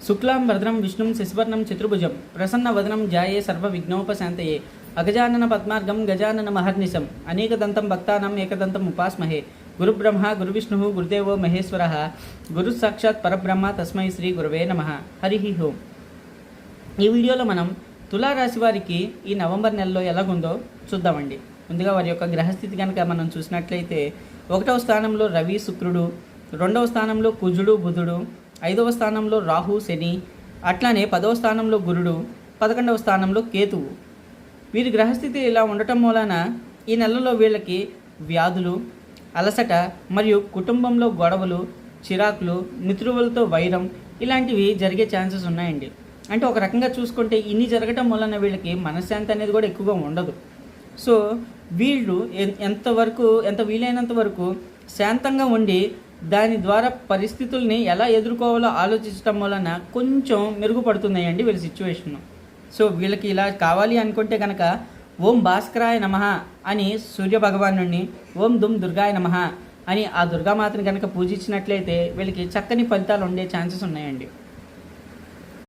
శుక్లాం భద్రం విష్ణుం శశివర్ణం చతుర్భుజం ప్రసన్నవదనం ధ్యాయే సర్వవిఘ్నోపశాంతయే అగజానన పద్మార్గం గజానన మహర్నిశం అనేకదంతం భక్తానం ఏకదంతం ఉపాస్మహే గురుబ్రహ్మ గురువిష్ణు గురుదేవో మహేశ్వర గురు సాక్షాత్ పరబ్రహ్మ తస్మై శ్రీ గురవే నమః. హరి ఓం. ఈ వీడియోలో మనం తులారాశి వారికి ఈ నవంబర్ నెలలో ఎలాగుందో చూద్దామండి. ముందుగా వారి యొక్క గ్రహస్థితి కనుక మనం చూసినట్లయితే 1వ స్థానంలో రవి శుక్రుడు, 2వ స్థానంలో కుజుడు బుధుడు, 5వ స్థానంలో రాహు శని, అట్లానే 10వ స్థానంలో గురుడు, 11వ స్థానంలో కేతువు. వీరి గ్రహస్థితి ఇలా ఉండటం మూలన ఈ నెలలో వీళ్ళకి వ్యాధులు, అలసట మరియు కుటుంబంలో గొడవలు, చిరాకులు, మిత్రులతో వైరం ఇలాంటివి జరిగే ఛాన్సెస్ ఉన్నాయండి. అంటే ఒక రకంగా చూసుకుంటే ఇన్ని జరగటం వలన వీళ్ళకి మనశ్శాంతి అనేది కూడా ఎక్కువగా ఉండదు. సో వీళ్ళు ఎంత వీలైనంత వరకు శాంతంగా ఉండి దాని ద్వారా పరిస్థితుల్ని ఎలా ఎదుర్కోవాలో ఆలోచించడం వలన కొంచెం మెరుగుపడుతున్నాయండి వీళ్ళ సిచ్యువేషన్. సో వీళ్ళకి ఇలా కావాలి అనుకుంటే కనుక ఓం భాస్కరాయ నమః అని సూర్య భగవానుడిని, ఓం దుమ్ దుర్గాయ నమః అని ఆ దుర్గామాతని కనుక పూజించినట్లయితే వీళ్ళకి చక్కని ఫలితాలు ఉండే ఛాన్సెస్ ఉన్నాయండి.